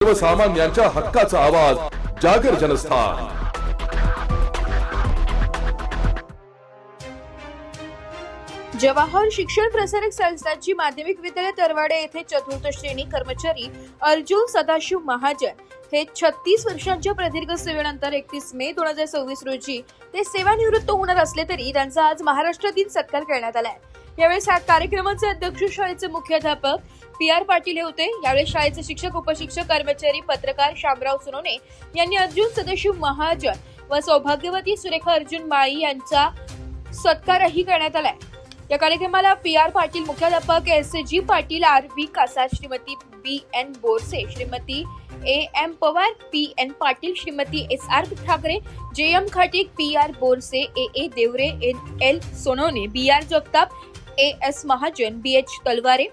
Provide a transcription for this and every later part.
सर्वसामान्यांच्या हक्काचा आवाज जागर जनस्थान। जवाहर शिक्षण प्रसारक संस्थांची माध्यमिक विद्यालय तरवाडे येथे चतुर्थ श्रेणी कर्मचारी अर्जुन सदाशिव महाजन हे 36 वर्षांच्या प्रदीर्घ सेवेनंतर 31 मे 2026 रोजी ते सेवानिवृत्त होणार असले तरी त्यांचा आज महाराष्ट्र दिन सत्कार करण्यात आलाय। यावेळी कार्यक्रमाचे अध्यक्ष शाळेचे मुख्याध्यापक PR पाटील हे होते। यावेळी शाळेचे शिक्षक, उपशिक्षक, कर्मचारी, पत्रकार शामराव सोनवणे यांनी अर्जुन सदाशिव महाजन व सौभाग्यवती सुरेखा अर्जुन माळी यांचा सत्कारही करण्यात आलाय। या कार्यक्रमाला PR पाटील, मुख्याध्यापक SG Patil, RV Kasar, Shrimati BN Borse, Shrimati AM Pawar, PN Patil, Shrimati SR Thackeray, JM Khatik, PR Borse, AA Deore, NL Sonawane, BR Jagtap, AS Mahajan, BH Talware,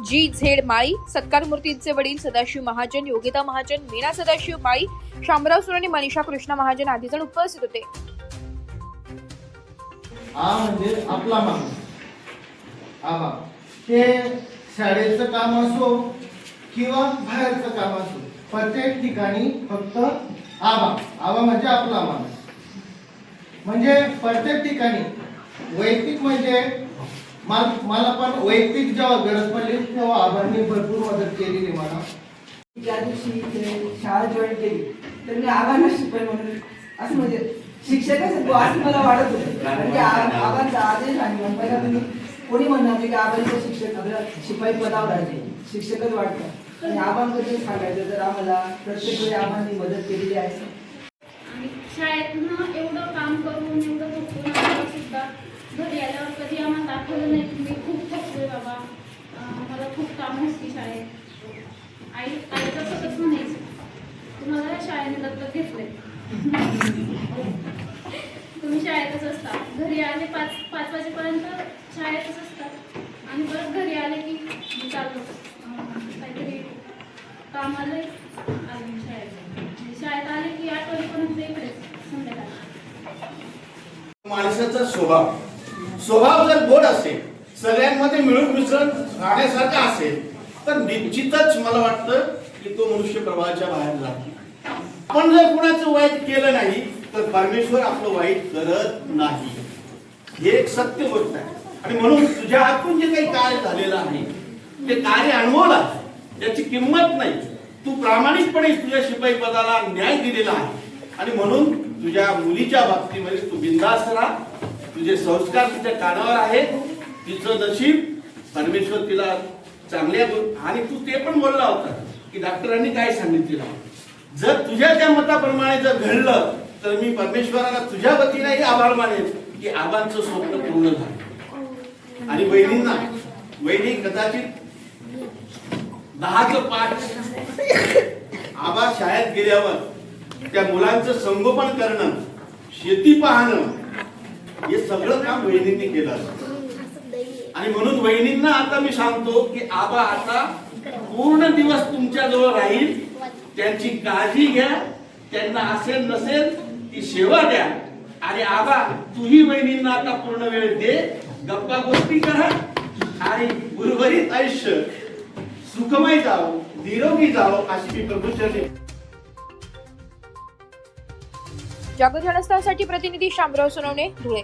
GZ माळी, सत्कार मूर्तींचे वडील सदाशिव महाजन, योगिता महाजन, मीना सदाशिव माळी, शामराव सोनवणे, मनीषा कृष्णा महाजन आदी जण उपस्थित होते। म्हणजे आपला माणूस आबा ते शाळेचं काम असो किंवा बाहेरचं काम असो, प्रत्येक ठिकाणी फक्त आबा म्हणजे आपला माणूस। म्हणजे प्रत्येक ठिकाणी वैयक्तिक म्हणजे मला पण वैयक्तिक जेव्हा गरज पडली तेव्हा आबांनी भरपूर मदत केलेली मला। ज्या दिवशी शाळा जॉईन केली तर मी आबांना शिपाई म्हणून असं म्हणजे शिक्षकाचं असं मला वाटत होतं, म्हणजे आबांचा आदेश आणि मुंबईला तुम्ही कोणी म्हणणार नाही की आबांचे शिक्षक आपल्याला शिपाई पदावर राहिले, शिक्षकच वाटतं। आणि आबांबद्दल सांगायचं तर आम्हाला प्रत्येक वेळी आबांनी मदत केलेली आहे। आणि शाळेतनं एवढं काम करून एवढं थकून सुद्धा घरी आल्यावर कधी आम्हाला दाखवलं नाही की मी खूप थकलोय बाबा, मला खूप काम असते शाळेत। आईचं सतत म्हणायचं तुम्हाला शाळेने दत्तक घेतलंय, तुम्ही शाळेतच असता। घरी आले 5 वाजेपर्यंत शाळेतच असतात आणि परत घरी आले की मी चाललो काहीतरी काम आलंय अजून शाळेत आले की 8 वाजेपर्यंत इकडेच संध्याकाळी। माणसाचा स्वभाव जर गोड असेल, सगळ्यांमध्ये मिळून मिसळून राहण्यासारखा असेल तर निश्चितच मला वाटतं की तो मनुष्य प्रवाहाच्या बाहेर जातो। आपण जर कुणाचं वाईट केलं नाही तर परमेश्वर आपलं वाईट करत नाही, हे एक सत्य गोष्ट आहे। आणि म्हणून तुझ्या हातून जे काही कार्य झालेलं आहे ते कार्य अनुभवला, त्याची किंमत नाही। तू प्रामाणिकपणे तुझ्या शिपाई पदाला न्याय दिलेला आहे आणि म्हणून तुझ्या मुलीच्या बाबतीमध्ये तू बिनधास्त राहा। तुझे संस्कार तिच्या कानावर आहेत, तिचं नशीब परमेश्वर तिला चांगल्या आणि तू ते पण बोलला होता की डॉक्टरांनी काय सांगितलेलं, जर तुझ्या त्या मताप्रमाणे जर घडलं तर मी परमेश्वराला तुझ्या वतीनेही आभार मानेन की आबांचं स्वप्न पूर्ण झालं। आणि वहिनी कदाचित 10चं पाठ आबा शाळेत गेल्यावर त्या मुलांचं संगोपन करणं, शेती पाहणं, हे सगळं काम वहिनींनी केलं। आणि म्हणून वहिनींना आता मी सांगतो की आबा आता पूर्ण दिवस तुमच्या जवळ राहील, त्यांची काळजी घ्या, त्यांना असेल नसेल ती सेवा द्या। आणि आबा तूही वहिनींना आता पूर्ण वेळ दे, गप्पा गोष्टी करा आणि उर्वरित आयुष्य सुखमय जावो, निरोगी जावो अशी मी प्रभूचरणी। जागर जनस्थानसाठी प्रतिनिधी शामराव सोनवणे, धुळे।